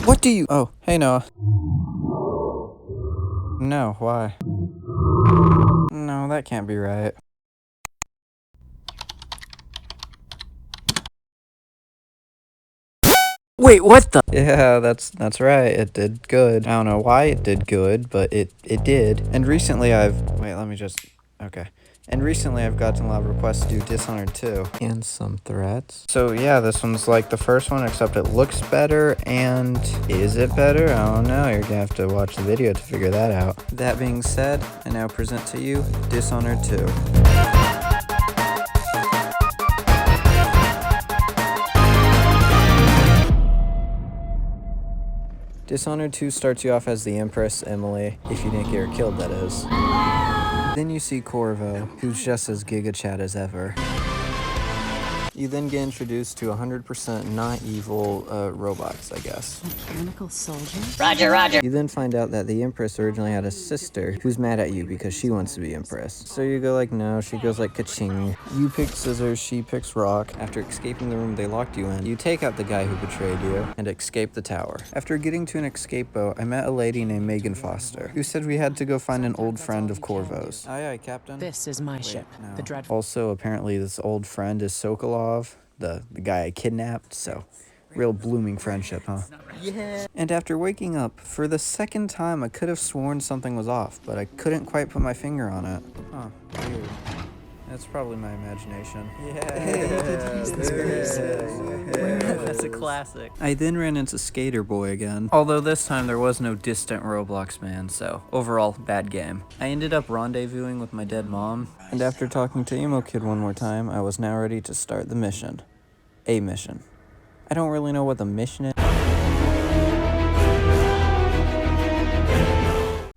What do you— Oh, hey Noah. No, why? No, that can't be right. Wait, what the— Yeah, that's right, it did good. I don't know why it did good, but it did. And recently Wait, let me just— Okay. And recently I've gotten a lot of requests to do Dishonored 2. And some threats. So yeah, this one's like the first one, except it looks better, and is it better? I don't know, you're gonna have to watch the video to figure that out. That being said, I now present to you Dishonored 2. Dishonored 2 starts you off as the Empress, Emily, if you didn't get her killed, that is. Then you see Corvo, who's just as Giga Chad as ever. You then get introduced to 100% not evil robots, I guess. Mechanical soldier? Roger, roger. You then find out that the Empress originally had a sister who's mad at you because she wants to be Empress. So you go like no, she goes like ka-ching. You pick scissors, she picks rock. After escaping the room they locked you in, you take out the guy who betrayed you and escape the tower. After getting to an escape boat, I met a lady named Megan Foster, who said we had to go find an old friend of Corvo's. Aye, aye, Captain. This is my ship, No. the dreadful. Also, apparently this old friend is Sokolov, the guy I kidnapped, so real blooming friendship, huh? Yeah. And after waking up, for the second time, I could have sworn something was off, but I couldn't quite put my finger on it. Huh, weird. That's probably my imagination. That's a classic. I then ran into Skater Boy again, although this time there was no distant Roblox man, so overall, bad game. I ended up rendezvousing with my dead mom, and after talking to Emo Kid one more time, I was now ready to start the mission. A mission. I don't really know what the mission is.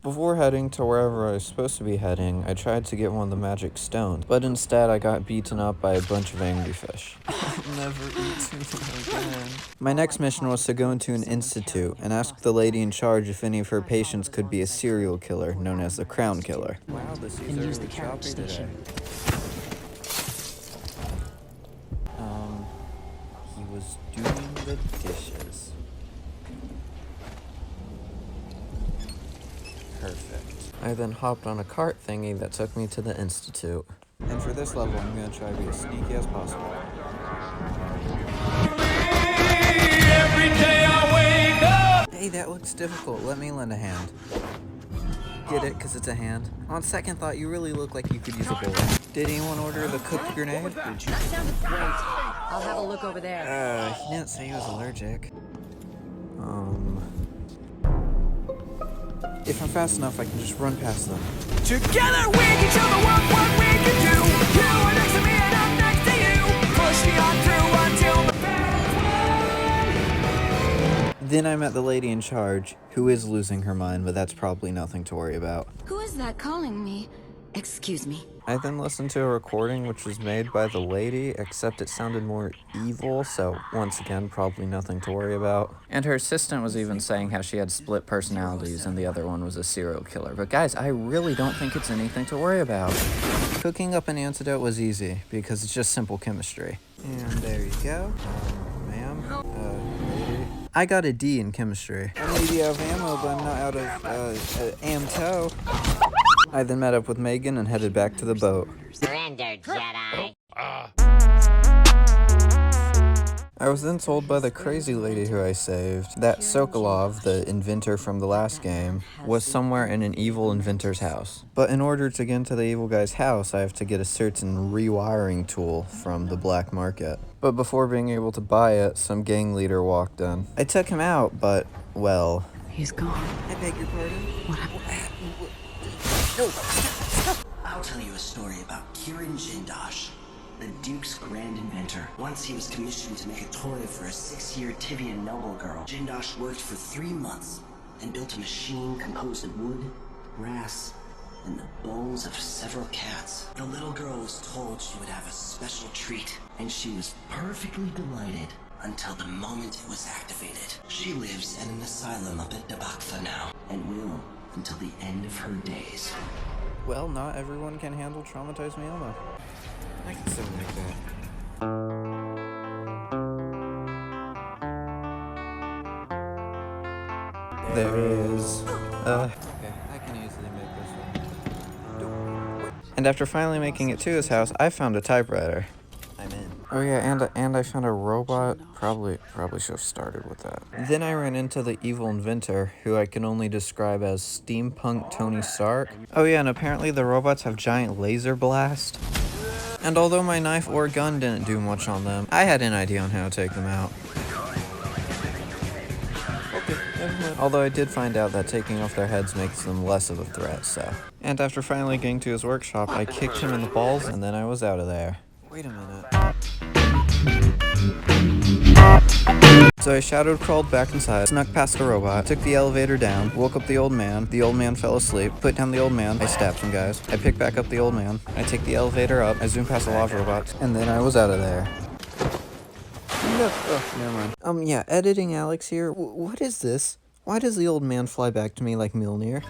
Before heading to wherever I was supposed to be heading, I tried to get one of the magic stones, but instead I got beaten up by a bunch of angry fish. I'll never eat again. My next mission was to go into an institute and ask the lady in charge if any of her patients could be a serial killer known as the Crown Killer. Wow, this is And use the carriage station. He was doing the dishes. Perfect. I then hopped on a cart thingy that took me to the institute. And for this level, I'm gonna try to be as sneaky as possible. Every day I wake up! Hey, that looks difficult. Let me lend a hand. Get it, because it's a hand. On second thought, you really look like you could use a bullet. Did anyone order the cooked grenade? That sounded great. I'll have a look over there. He didn't say he was allergic. If I'm fast enough, I can just run past them. Together we can show the world what we can do. You are next to me and I'm next to you. Push me on through until the battle's won. Then I met the lady in charge, who is losing her mind, but that's probably nothing to worry about. Who is that calling me? Excuse me. I then listened to a recording which was made by the lady, except it sounded more evil, so once again, probably nothing to worry about. And her assistant was even saying how she had split personalities and the other one was a serial killer. But guys, I really don't think it's anything to worry about. Cooking up an antidote was easy, because it's just simple chemistry. And there you go. Ma'am. Lady. I got a D in chemistry. I may be out of ammo, but I'm not out of, amto. I then met up with Megan and headed back to the boat. Surrender, Jedi. I was then told by the crazy lady who I saved that Sokolov, the inventor from the last game, was somewhere in an evil inventor's house. But in order to get into the evil guy's house, I have to get a certain rewiring tool from the black market. But before being able to buy it, some gang leader walked in. I took him out, but, well... He's gone. I beg your pardon? What happened? I'll tell you a story about Kirin Jindosh, the Duke's grand inventor. Once he was commissioned to make a toy for a 6-year Tivian noble girl. Jindosh worked for 3 months and built a machine composed of wood, grass, and the bones of several cats. The little girl was told she would have a special treat, and she was perfectly delighted until the moment it was activated. She lives at an asylum up at Dabakfa now, and will until the end of her days. Well, not everyone can handle traumatized myoma. I can still like that. There he is. Okay, I can easily make this one. And after finally making it to his house, I found a typewriter. I'm in. Oh yeah, and I found a robot. Probably should have started with that. Then I ran into the evil inventor, who I can only describe as steampunk Tony Stark. Oh yeah, and apparently the robots have giant laser blast. And although my knife or gun didn't do much on them, I had an idea on how to take them out. Okay, never mind. Although I did find out that taking off their heads makes them less of a threat, so. And after finally getting to his workshop, I kicked him in the balls, and then I was out of there. Wait a minute. So I shadow crawled back inside, snuck past the robot, took the elevator down, woke up the old man fell asleep, put down the old man, I stabbed some guys, I pick back up the old man, I take the elevator up, I zoom past the lava robots, and then I was out of there. Oh, never mind. Yeah, editing Alex here, what is this? Why does the old man fly back to me like Mjolnir?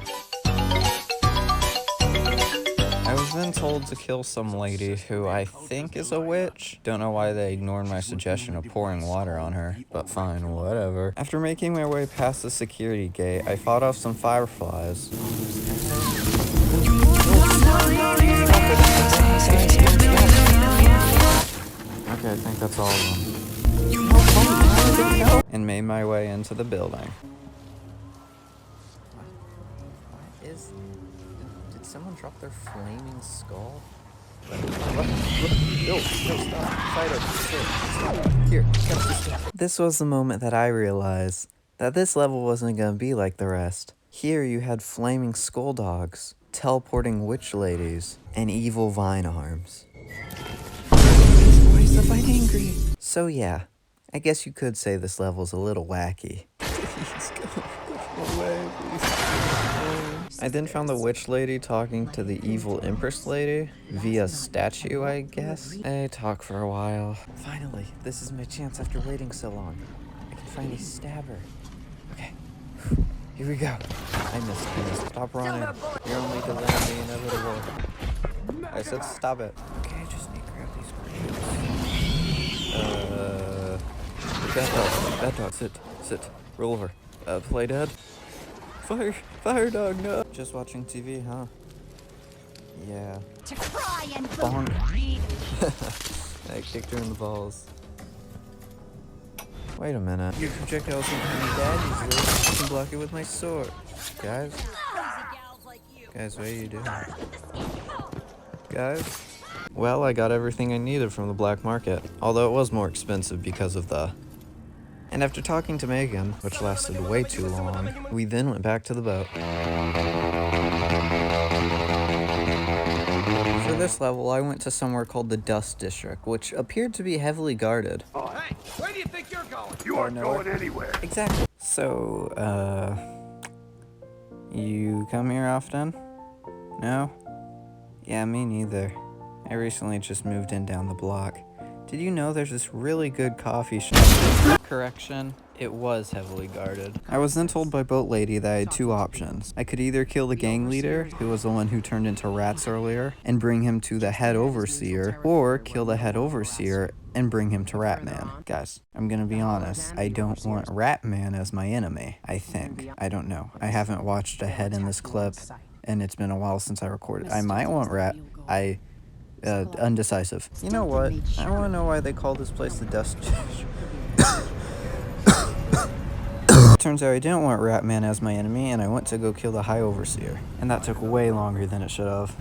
I was then told to kill some lady who I think is a witch. Don't know why they ignored my suggestion of pouring water on her, but fine, whatever. After making my way past the security gate, I fought off some fireflies. Okay, I think that's all of them. And made my way into the building. What is... Did someone drop their flaming skull? No, stop. Fight it. Here, catch this stuff. This was the moment that I realized that this level wasn't gonna be like the rest. Here you had flaming skull dogs, teleporting witch ladies, and evil vine arms. Why is the fight angry? So yeah, I guess you could say this level's a little wacky. Please go away, please. I then found the witch lady talking to the evil empress lady via statue, I guess. They talk for a while. Finally, this is my chance after waiting so long. I can finally stab her. Okay, here we go. I missed. Stop running. You're only delaying the inevitable. I said stop it. Okay, I just need to grab these grenades. Bad dog, sit, roll over. Play dead. Fire dog, no. Just watching TV, huh? Yeah. To cry and Bonk. I kicked her in the balls. Wait a minute. Your projectiles don't have any dad usually. I can block it with my sword. Guys? Guys, what are you doing? Guys? Well, I got everything I needed from the black market. Although it was more expensive because of the... And after talking to Megan, which lasted way too long, we then went back to the boat. For this level, I went to somewhere called the Dust District, which appeared to be heavily guarded. Oh, hey, where do you think you're going? You aren't going anywhere. Exactly. So, you come here often? No? Yeah, me neither. I recently just moved in down the block. Did you know there's this really good coffee shop? Correction, it was heavily guarded. I was then told by Boat Lady that I had two options. I could either kill the gang leader, who was the one who turned into rats earlier, and bring him to the head overseer, or kill the head overseer and bring him to Ratman. Guys, I'm gonna be honest, I don't want Ratman as my enemy, I think. I don't know. I haven't watched ahead in this clip, and it's been a while since I recorded. I might want undecisive. You know what? I want to know why they call this place the Dust District. Turns out I didn't want Ratman as my enemy, and I went to go kill the High Overseer. And that took way longer than it should have.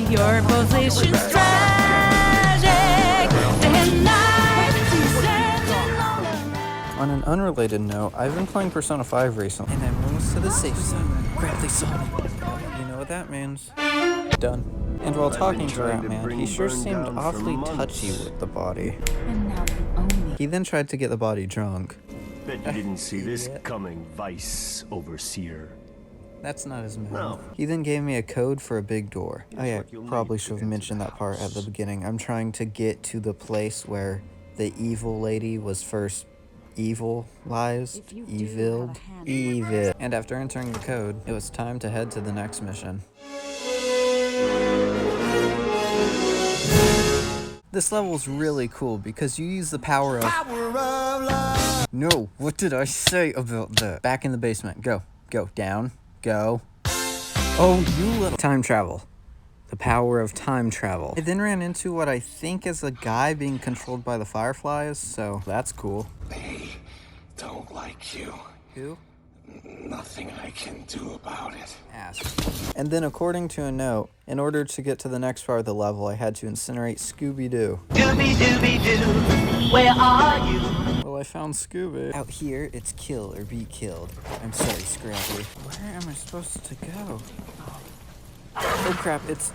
Your position's tragic. On an unrelated note, I've been playing Persona 5 recently, and I'm almost to the safe zone. Bradley saw me. You know what that means. Done. And while talking to Ratman, he sure seemed awfully touchy with the body. And now you own me. He then tried to get the body drunk. Bet you didn't see this coming, Vice Overseer. That's not his move. No. He then gave me a code for a big door. Oh yeah, what you'll probably need to should have get mentioned to that the part at the house. beginning. I'm trying to get to the place where the evil lady was first evilized. If you do have a hand in Evil. And after entering the code, it was time to head to the next mission. This level is really cool because you use the power of... No, what did I say about that? Back in the basement. Go. Go. Down. Go. Oh, you little... Time travel. The power of time travel. I then ran into what I think is a guy being controlled by the fireflies, so that's cool. They don't like you. Who? Nothing I can do about it. Ass. And then according to a note, in order to get to the next part of the level, I had to incinerate Scooby-Doo. Scooby-Dooby-Doo, where are you? Well, I found Scooby. Out here, it's kill or be killed. I'm sorry, Scrappy. Where am I supposed to go? Oh crap, it's,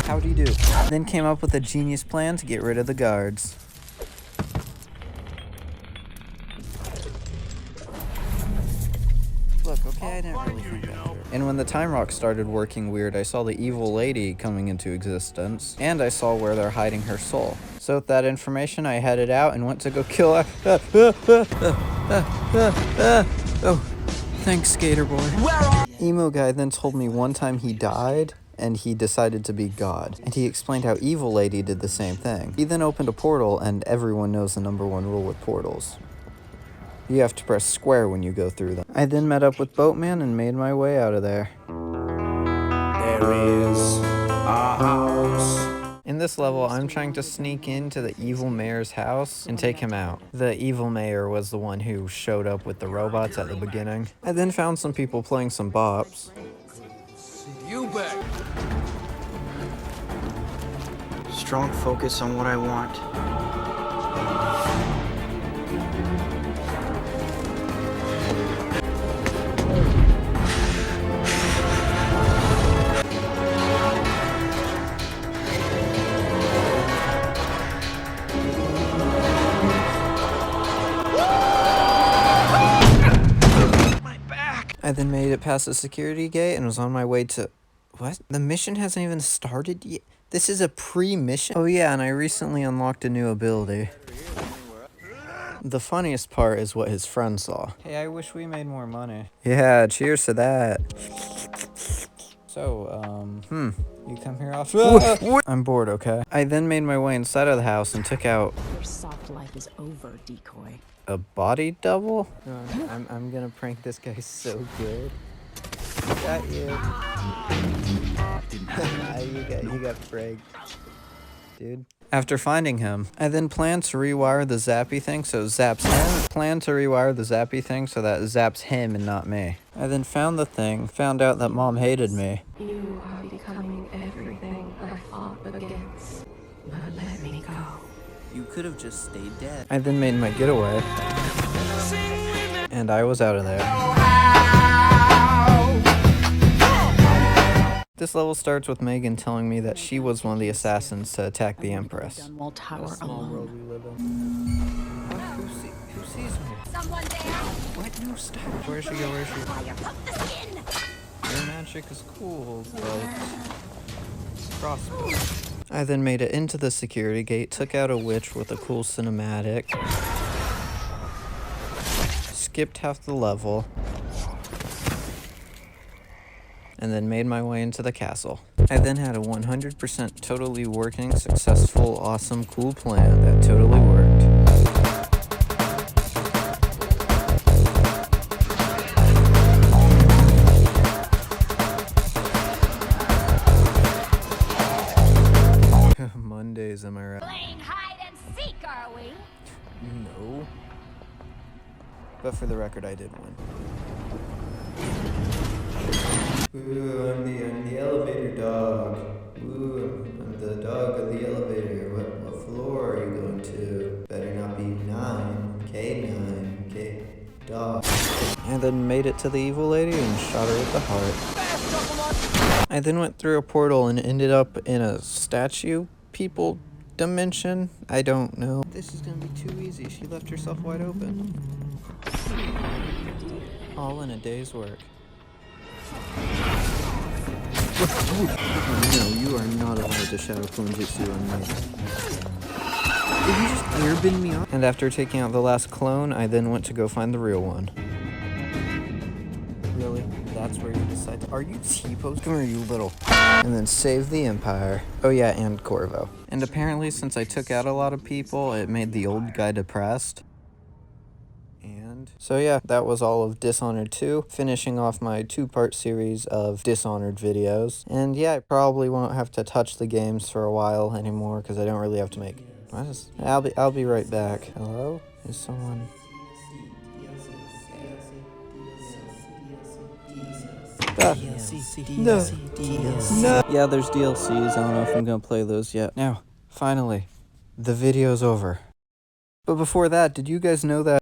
How'd you do? Then came up with a genius plan to get rid of the guards. Look, okay, I didn't really think that through. And when the time rock started working weird, I saw the evil lady coming into existence, and I saw where they're hiding her soul. So with that information, I headed out and went to go kill her. Oh, thanks, Skater Boy. Emo Guy then told me one time he died, and he decided to be God. And he explained how Evil Lady did the same thing. He then opened a portal, and everyone knows the #1 rule with portals. You have to press square when you go through them. I then met up with Boatman and made my way out of there. There is a house. In this level, I'm trying to sneak into the evil mayor's house and take him out. The evil mayor was the one who showed up with the robots at the beginning. I then found some people playing some bops. You bet. Strong focus on what I want. I then made it past the security gate and was on my way to... What? The mission hasn't even started yet? This is a pre-mission? Oh yeah, and I recently unlocked a new ability. The funniest part is what his friend saw. Hey, I wish we made more money. Yeah, cheers to that. So, you come here often? I'm bored, okay? I then made my way inside of the house and took out... Your soft life is over, decoy. A body double? I'm gonna prank this guy so good. Got you. you got pranked, dude. After finding him, I then planned to rewire the zappy thing so it zaps him. Planned to rewire the zappy thing so that it zaps him and not me. I then found the thing, found out that Mom hated me. You are becoming everything I fought against. But let me go. You could have just stayed dead. I then made my getaway. And I was out of there. This level starts with Megan telling me that she was one of the assassins to attack the Empress. Dunwall Tower alone. we live in. Who sees me? Someone there? What? No, stop. Where should she go? Where should she go? Fire up the skin! Your magic is cool, but... crossbow. I then made it into the security gate, took out a witch with a cool cinematic, skipped half the level, and then made my way into the castle. I then had a 100% totally working, successful, awesome, cool plan that totally worked. Mondays, am I right? Playing hide and seek, are we? No. But for the record, I did win. Ooh, I'm the elevator dog. Ooh, I'm the dog of the elevator. What floor are you going to? Better not be 9. K9. K dog. I then made it to the evil lady and shot her with the heart. I then went through a portal and ended up in a statue people dimension? I don't know. This is gonna be too easy. She left herself wide open. All in a day's work. No, you are not allowed to shadow clone jutsu on me. Did you just airbend me off? And after taking out the last clone, I then went to go find the real one. Really? That's where you decide to... Are you T-posed? Come here, you little... And then save the Empire. Oh yeah, and Corvo. And apparently, since I took out a lot of people, it made the old guy depressed. And... So yeah, that was all of Dishonored 2, finishing off my 2-part series of Dishonored videos. And yeah, I probably won't have to touch the games for a while anymore, because I don't really have to make... I'll be right back. Hello? Is someone... No. Yeah, there's DLCs. I don't know if I'm gonna play those yet. Now, finally, the video's over. But before that, did you guys know that...